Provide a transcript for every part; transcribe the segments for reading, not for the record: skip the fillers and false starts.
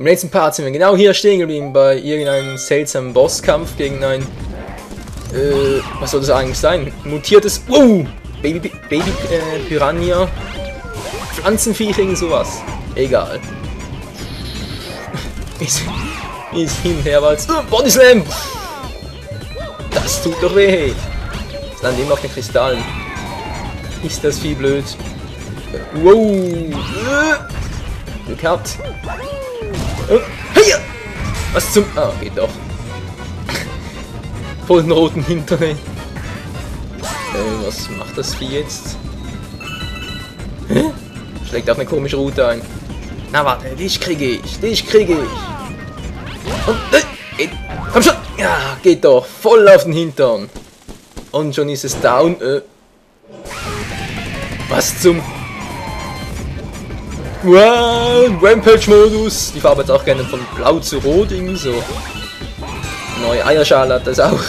Im letzten Part sind wir genau hier stehen geblieben, bei irgendeinem seltsamen Bosskampf gegen ein... was soll das eigentlich sein? Mutiertes... Baby Piranha... Pflanzenviech, irgend sowas. Egal. Ist hin und her, weil es... Body Slam! Das tut doch weh! Das landen immer auf den Kristallen. Ist das viel blöd. Wow! Glück gehabt. Hey! Was zum... Ah, geht doch. Voll den roten Hintern. Was macht das Vieh jetzt? Hä? Schlägt auf eine komische Route ein. Na warte, dich kriege ich, dich kriege ich. Und, komm schon! Ja, geht doch, voll auf den Hintern. Und schon ist es down. Was zum... Wow, Rampage-Modus. Die Farbe jetzt auch gerne von blau zu rot, irgendwie so. Neue Eierschale hat das auch.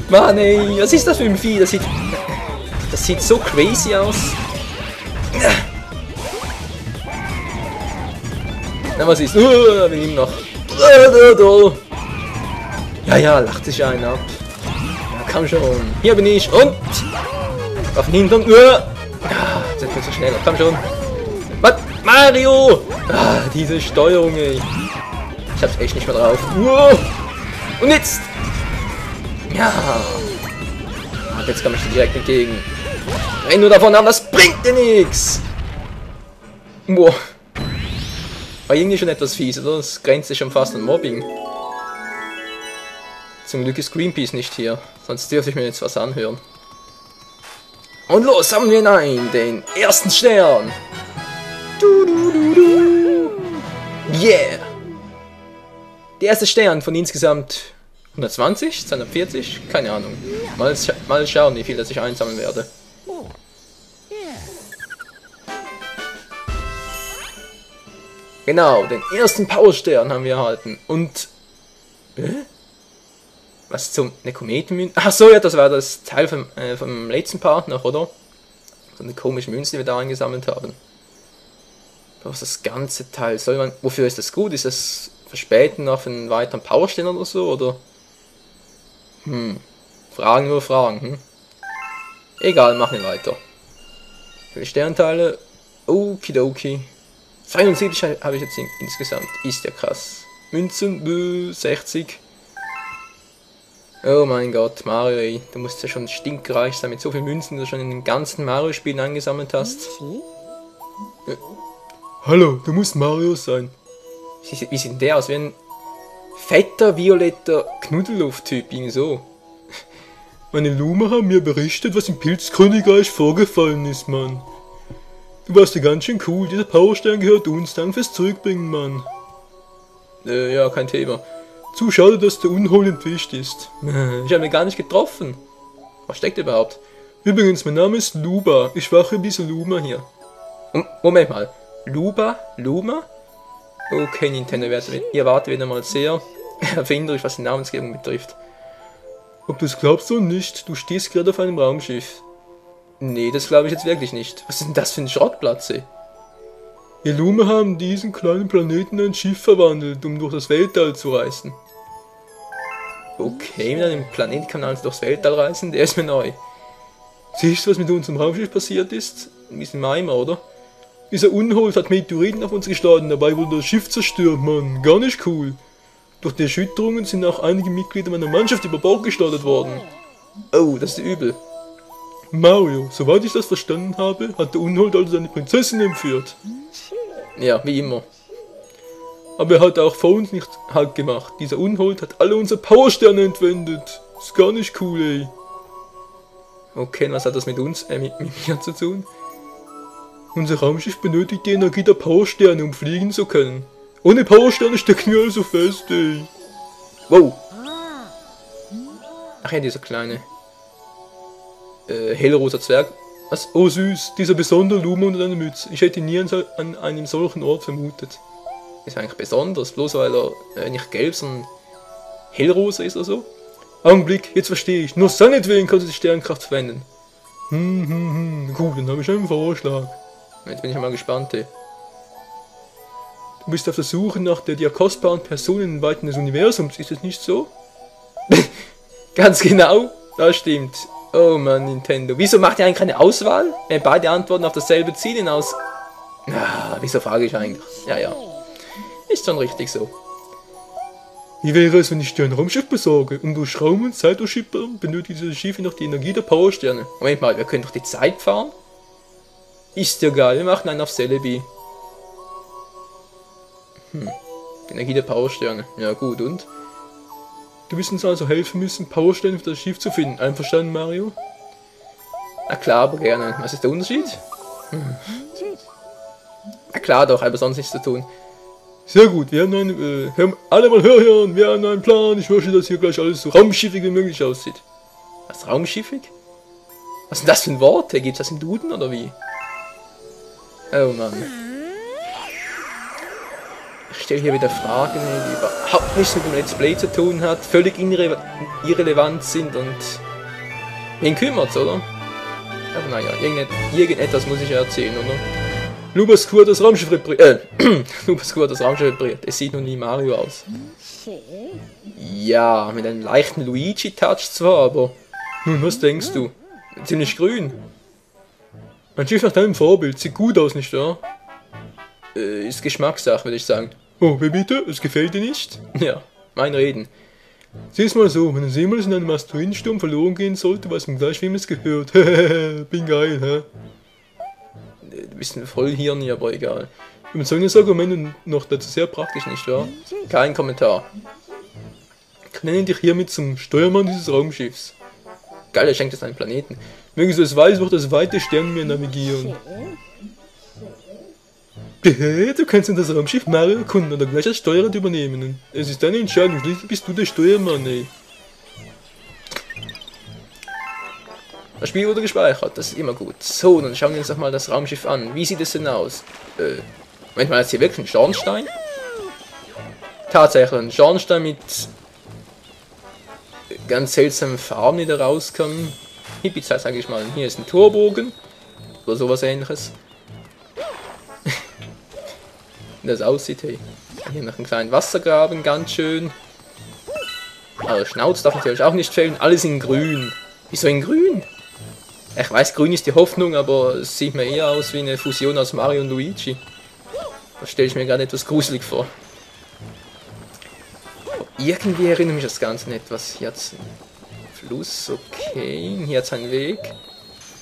Mann ey, was ist das für ein Vieh? Das sieht so crazy aus. Na, was ist? Wir nehmen noch. Ja, lacht sich einen ab. Ja, komm schon. Hier bin ich und... Auf den Hintern. Ja, jetzt wird so schneller. Komm schon. Was? Mario! Ah, diese Steuerung, ey. Ich hab's echt nicht mehr drauf. Und jetzt! Ja! Und jetzt komme ich dir direkt entgegen. Renn nur davon an, das bringt dir nichts! Boah. War irgendwie schon etwas fies, oder? Das grenzt schon fast an Mobbing. Zum Glück ist Greenpeace nicht hier, sonst dürfte ich mir jetzt was anhören. Und los, sammeln wir hinein, den ersten Stern! Yeah! Der erste Stern von insgesamt 120, 240, keine Ahnung. Mal schauen, wie viel das ich einsammeln werde. Genau, den ersten Powerstern haben wir erhalten. Und... Was zum... Eine Kometenmünze? Ach so, ja, das war das Teil vom letzten Part noch, oder? So eine komische Münze, die wir da eingesammelt haben. Was das ganze Teil soll man... Wofür ist das gut? Ist das verspäten auf einen weiteren Powerstern oder so, oder? Fragen über Fragen, Egal, machen wir weiter. Viele Sternteile. Okidoki. 72 habe ich jetzt insgesamt. Ist ja krass. Münzen, 60. Oh mein Gott, Mario, ey. Du musst ja schon stinkreich sein mit so vielen Münzen, die du schon in den ganzen Mario-Spielen angesammelt hast. Hallo, du musst Mario sein. Wie sieht denn der aus? Wie ein fetter, violetter Knuddelluft-Typ, irgendwie so. Meine Luma haben mir berichtet, was im Pilzkönigreich vorgefallen ist, Mann. Du warst ja ganz schön cool, dieser Powerstern gehört uns, danke fürs Zurückbringen, Mann. Ja, kein Thema. Zu schade, dass der Unhold entwischt ist. Ich habe ihn gar nicht getroffen. Was steckt überhaupt? Übrigens, mein Name ist Luba, ich wache diese Luma hier. Moment mal, Luma? Okay, Nintendo, ihr wartet wieder mal sehr erfinderisch, was die Namensgebung betrifft. Ob du es glaubst oder nicht, du stehst gerade auf einem Raumschiff. Nee, das glaube ich jetzt wirklich nicht. Was ist denn das für ein Schrottplatz, ey? Die Luma haben diesen kleinen Planeten in ein Schiff verwandelt, um durch das Weltall zu reisen. Okay, mit einem Planeten kann man also durchs Weltall reisen, der ist mir neu. Siehst du, was mit unserem Raumschiff passiert ist? Ein bisschen Eimer, oder? Dieser Unhold hat Meteoriten auf uns geschlagen, dabei wurde das Schiff zerstört, Mann. Gar nicht cool. Durch die Erschütterungen sind auch einige Mitglieder meiner Mannschaft über Bord geschleudert worden. Oh, das ist übel. Mario, soweit ich das verstanden habe, hat der Unhold also seine Prinzessin entführt. Ja, wie immer. Aber er hat auch vor uns nicht Halt gemacht. Dieser Unhold hat alle unsere Powersterne entwendet. Ist gar nicht cool, ey. Okay, was hat das mit uns, mit mir zu tun? Unser Raumschiff benötigt die Energie der Powersterne, um fliegen zu können. Ohne Powersterne stecken wir also fest, ey. Wow. Ach ja, dieser kleine hellrosa Zwerg. Was? Oh süß, dieser besondere Luma unter deiner Mütze. Ich hätte ihn nie an einem solchen Ort vermutet. Ist eigentlich besonders, bloß weil er nicht gelb, sondern hellrosa ist oder so. Augenblick, jetzt verstehe ich. Nur seinetwegen kannst du die Sternkraft verwenden. Gut, dann habe ich einen Vorschlag. Jetzt bin ich mal gespannt, ey. Du bist auf der Suche nach der dir kostbaren Person in den Weiten des Universums, ist das nicht so? Ganz genau, das stimmt. Oh Mann, Nintendo. Wieso macht ihr eigentlich keine Auswahl, wenn beide Antworten auf dasselbe Ziel hinaus... Ah, wieso frage ich eigentlich? Ja, ja. Ist schon richtig so. Wie wäre es, wenn ich dir ein Raumschiff besorge? Um durch Raum und Zeit durchschippern, benötigt diese Schiffe noch die Energie der Powersterne. Moment mal, wir können doch die Zeit fahren? Ist ja geil, wir machen einen auf Celebi. Die Energie der Powersterne. Ja gut, und? Du wirst uns also helfen müssen, Powersterne für das Schiff zu finden. Einverstanden, Mario? Na klar, aber gerne. Was ist der Unterschied? Na klar doch, aber sonst nichts zu tun. Sehr gut, wir haben einen, alle mal hören, wir haben einen Plan. Ich möchte, dass hier gleich alles so raumschiffig wie möglich aussieht. Was, raumschiffig? Was ist denn das für ein Wort? Gibt es das im Duden oder wie? Oh Mann. Ich stelle hier wieder Fragen, die überhaupt nichts mit dem Let's Play zu tun hat, völlig irrelevant sind und... Wen kümmert's, oder? Aber naja, irgendetwas muss ich ja erzählen, oder? Lubascu hat das Raumschiff repariert. Lubascu hat das Raumschiff repariert. Es sieht noch nie Mario aus. Ja, mit einem leichten Luigi-Touch zwar, aber... Nun, was denkst du? Ziemlich grün. Ein Schiff nach deinem Vorbild. Sieht gut aus, nicht wahr? Ist Geschmackssache, würde ich sagen. Oh, wie bitte? Es gefällt dir nicht? Ja, mein Reden. Sieh's mal so, wenn es jemals in einem Asteroidensturm verloren gehen sollte, weiß man gleich, wem es gehört. Bin geil, hä? Du bist ein Vollhirn, aber egal. Überzeugendes Argument und noch dazu sehr praktisch, nicht wahr? Kein Kommentar. Ich nenne dich hiermit zum Steuermann dieses Raumschiffs. Geil, er schenkt es einen Planeten. Mögen du es weiß, durch das weite Sternenmeer navigieren. Du kannst in das Raumschiff Mario erkunden oder gleich als Steuerrad übernehmen. Es ist deine Entscheidung, schließlich bist du der Steuermann, ey. Das Spiel wurde gespeichert, das ist immer gut. So, dann schauen wir uns doch mal das Raumschiff an. Wie sieht es denn aus? Moment mal, ist hier wirklich ein Schornstein? Tatsächlich, ein Schornstein mit ganz seltsamen Farben, die da rauskommen. Hippie-Zeit, sage ich mal. Hier ist ein Torbogen oder sowas ähnliches. Wie das aussieht, hey. Hier noch einen kleinen Wassergraben, ganz schön. Aber Schnauz darf natürlich auch nicht fehlen. Alles in grün. Wieso in grün? Ich weiß, grün ist die Hoffnung, aber es sieht mir eher aus wie eine Fusion aus Mario und Luigi. Das stelle ich mir gerade etwas gruselig vor. Irgendwie erinnert mich das Ganze an etwas. Hier hat es einen Fluss, okay. Hier hat es einen Weg.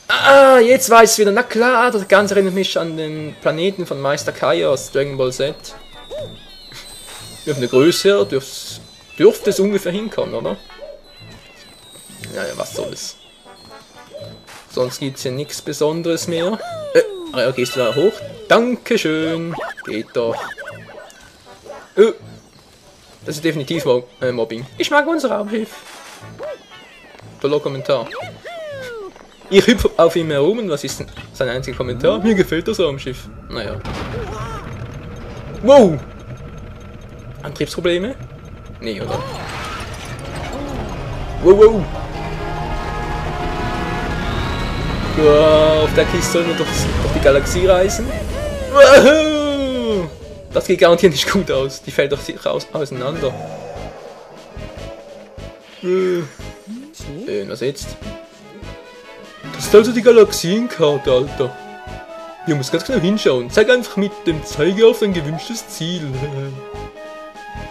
Ah, jetzt weiß ich wieder. Na klar, das Ganze erinnert mich an den Planeten von Meister Kai aus Dragon Ball Z. Auf eine Größe her dürfte es ungefähr hinkommen, oder? Naja, was soll's. Sonst gibt es hier nichts Besonderes mehr. Ja, gehst du da hoch? Dankeschön. Geht doch. Das ist definitiv Mobbing. Ich mag unser Raumschiff. Toller Kommentar. Ich hüpfe auf ihm herum und was ist denn sein einziger Kommentar? Mir gefällt das Raumschiff. Naja. Wow! Antriebsprobleme? Nee, oder? Wow, wow! Auf der Kiste sollen wir durch die Galaxie reisen. Wow! Das geht garantiert nicht gut aus. Die fällt doch sicher auseinander. Was jetzt? Das ist also die Galaxienkarte, Alter. Hier muss ganz genau hinschauen. Zeig einfach mit dem Zeiger auf dein gewünschtes Ziel.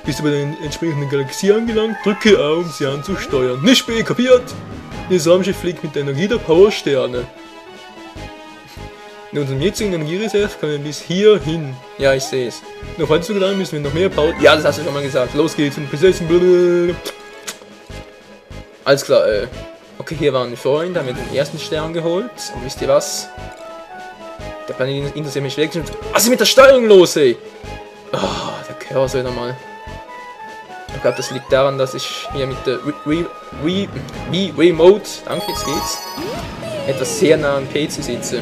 Bist du bei der entsprechenden Galaxie angelangt, drücke A, um sie anzusteuern. Nicht B, kapiert? Das Raumschiff fliegt mit der Energie der Powersterne. In unserem jetzigen Energiereserve können wir bis hier hin. Ja, ich sehe es. Noch weiter zu gelangen müssen wir noch mehr Power... Ja, das hast du schon mal gesagt. Los geht's. Und Prinzessin... Alles klar, okay, hier waren wir vorhin, da haben wir den ersten Stern geholt. Und wisst ihr was? Der Planet interessiert mich weg. Was ist mit der Steuerung los, ey? Oh, der Cursor wieder mal. Ich glaube, das liegt daran, dass ich hier mit der Remote, danke, jetzt geht's, etwas sehr nah am PC sitze.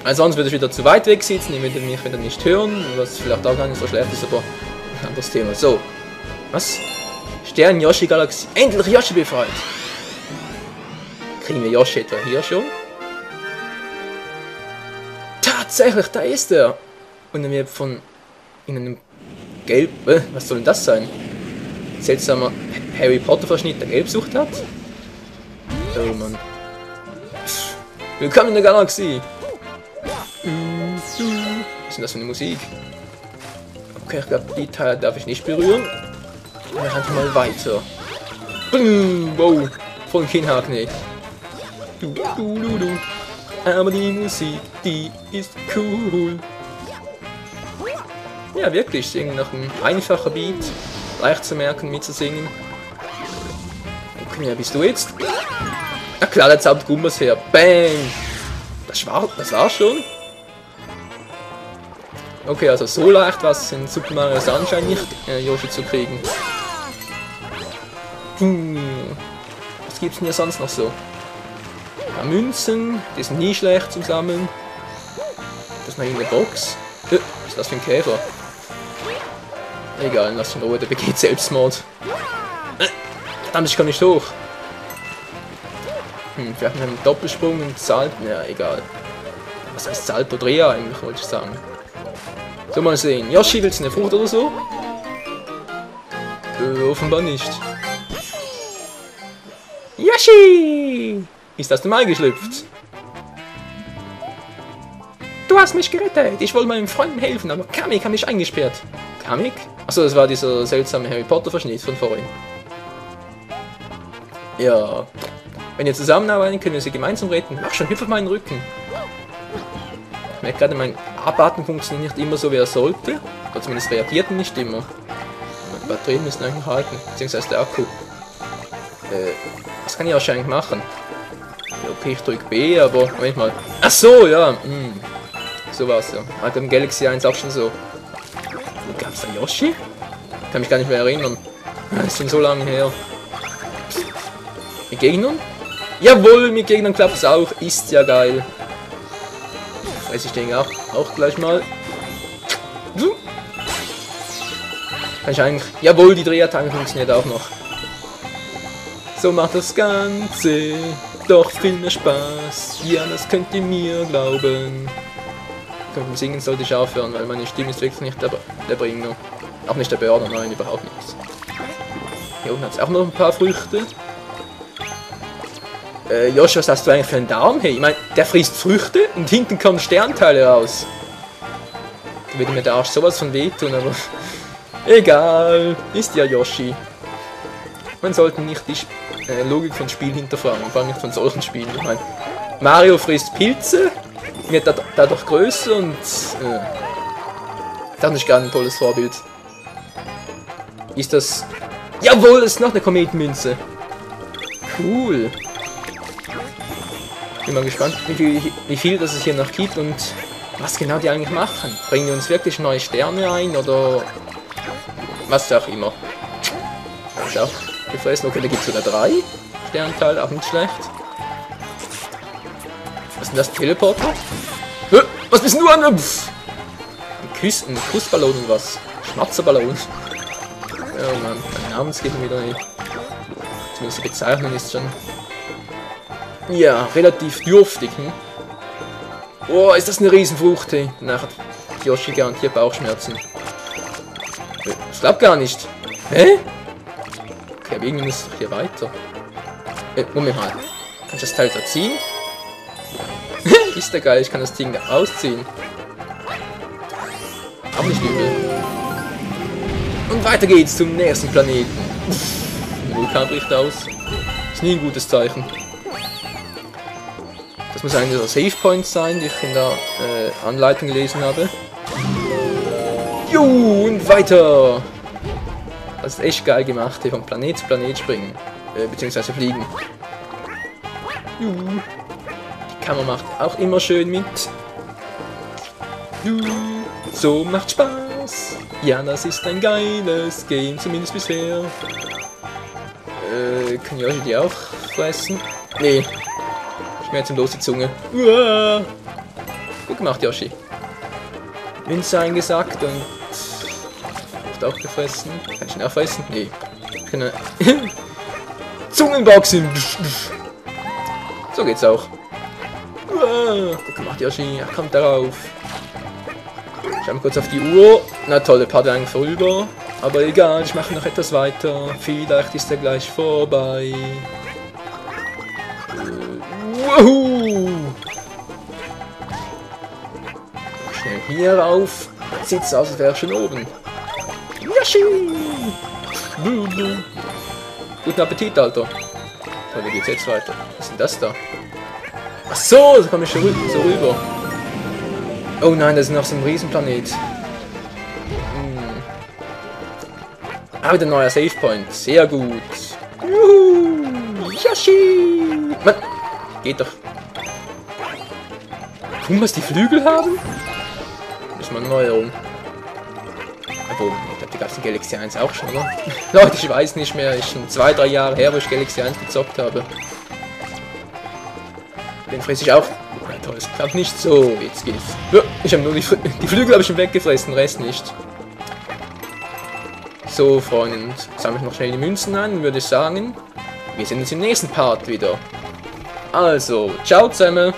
Also sonst würde ich wieder zu weit weg sitzen, ihr würdet mich wieder nicht hören, was vielleicht auch gar nicht so schlecht ist, aber ein anderes Thema. So, was? Stern Yoshi Galaxie. Endlich Yoshi befreit! Kriegen wir Yoshi etwa hier schon? Tatsächlich, da ist er! Und innerhalb von in einem Gelb... was soll denn das sein? Seltsamer Harry Potter Verschnitt, der Gelbsucht hat? Oh Mann. Willkommen in der Galaxie! Was ist denn das für eine Musik? Okay, ich glaube, die Teile darf ich nicht berühren. Dann einfach mal weiter. Wow, voll Kinnhaken, ey. Aber die Musik, die ist cool. Ja, wirklich, singen nach einem einfachen Beat. Leicht zu merken, mitzusingen. Okay, wer bist du jetzt? Na klar, jetzt habt Gumbas her. Bang! Das war schon. Okay, also so leicht war es in Super Mario Sunshine nicht, Yoshi zu kriegen. Was gibt's denn hier sonst noch so? Ja, Münzen, die sind nie schlecht zum Sammeln. Das ist noch irgendeine Box. Was ist das für ein Käfer? Egal, lass ihn in Ruhe, der begeht Selbstmord. Verdammt, ich kann nicht hoch. Vielleicht mit einem Doppelsprung und Salto. Ja, egal. Was heißt Salto Dreher eigentlich, wollte ich sagen. So, mal sehen. Yoshi, willst du eine Frucht oder so? Offenbar nicht. Yoshi! Ist aus dem Ei geschlüpft? Du hast mich gerettet. Ich wollte meinen Freunden helfen, aber Kamek hat mich eingesperrt. Kamek? Achso, das war dieser seltsame Harry Potter Verschnitt von vorhin. Ja. Wenn ihr zusammenarbeiten, können wir sie gemeinsam retten. Mach schon, hüpf auf meinen Rücken. Ich merke gerade, mein Abarten funktioniert nicht immer so, wie er sollte. Oder zumindest reagiert er nicht immer. Die Batterien müssen eigentlich noch halten, beziehungsweise der Akku. Was kann ich wahrscheinlich machen? Ja, okay, ich drücke B, aber Moment mal. Ach so, ja. So war's ja. Hat im Galaxy 1 auch schon so. Wo gab's da Yoshi? Kann mich gar nicht mehr erinnern. Das ist schon so lange her. Mit Gegnern? Jawohl, mit Gegnern klappt's auch. Ist ja geil. Weiß ich den auch gleich mal. Kann ich eigentlich... Jawohl, die Drehattacke funktioniert auch noch. So macht das Ganze doch viel mehr Spaß. Ja, das könnt ihr mir glauben. Mit dem Singen sollte ich aufhören, weil meine Stimme ist wirklich nicht der Bringer. Auch nicht der Burner, nein, überhaupt nichts. Hier unten hat es auch noch ein paar Früchte. Josh, was hast du eigentlich für einen Darm? Hey, ich meine, der frisst Früchte und hinten kommen Sternteile raus. Da würde mir der Arsch sowas von wehtun, aber egal, ist ja Yoshi. Man sollte nicht die Logik von Spielen hinterfragen, vor allem nicht von solchen Spielen. Ich meine, Mario frisst Pilze, wird dadurch größer und das ist nicht gar ein tolles Vorbild. Ist das... Jawohl, das ist noch eine Kometenmünze. Cool. Bin mal gespannt, wie viel das es hier noch gibt und was genau die eigentlich machen. Bringen die uns wirklich neue Sterne ein oder was auch immer. Ja, gefressen. Okay, da gibt es sogar 3 Sternteile, auch nicht schlecht. Was ist denn das? Teleporter? Was bist du an? Ein Kussballon und was? Schmatzerballon. Oh Mann, mein Name geht mir wieder nicht. Zumindest die Bezeichnung ist schon... Ja, relativ dürftig, Oh, ist das eine Riesenfrucht, hey. Danach hat Yoshi garantiert Bauchschmerzen. Ich glaub gar nicht. Hä? Okay, aber irgendwie muss ich hier weiter. Moment mal. Kann ich das Teil da ziehen? Ist ja geil, ich kann das Ding ausziehen. Auch nicht übel. Und weiter geht's zum nächsten Planeten. Der Vulkan bricht aus. Ist nie ein gutes Zeichen. Das muss einer der Save Points sein, die ich in der Anleitung gelesen habe. Jo, und weiter! Das ist echt geil gemacht, hier von Planet zu Planet springen. Beziehungsweise fliegen. Jo. Die Kamera macht auch immer schön mit. Jo. So macht Spaß. Ja, das ist ein geiles Game, zumindest bisher. Kann Yoshi die auch fressen? Nee. Schmerzt ihm los die Zunge. Uah. Gut gemacht, Yoshi. Münze eingesackt und... Wird auch gefressen. Kann ich ihn auch fressen? Nee. Ich kann Zungenboxen! So geht's auch. Uah. Gut gemacht, Yoshi. Ach, kommt darauf. Schauen wir kurz auf die Uhr. Na toll, der Part wäre vorüber. Aber egal, ich mache noch etwas weiter. Vielleicht ist er gleich vorbei. Woohoo! Schnell hier rauf. Sieht aus, als wäre er schon oben. Yoshi! Guten Appetit, Alter. So, wie geht's jetzt weiter? Was ist denn das da? Ach so, da komme ich schon so rüber. Oh nein, das ist noch so ein Riesenplanet. Ah, wieder ein neuer Save Point. Sehr gut. Juhu! Yoshi! Mann! Geht doch. Guck, was die Flügel haben? Müssen wir eine Neuerung. Obwohl, ich glaube, die gab es in Galaxy 1 auch schon, oder? Leute, ich weiß nicht mehr. Ist schon 2-3 Jahre her, wo ich Galaxy 1 gezockt habe. Den fresse ich auch. Ja, toll, es klappt nicht so. Jetzt geht's. Ja, ich habe nur die Flügel habe ich schon weggefressen, den Rest nicht. So, Freunde, sammle ich noch schnell die Münzen an, würde ich sagen. Wir sehen uns im nächsten Part wieder. Also, ciao zusammen.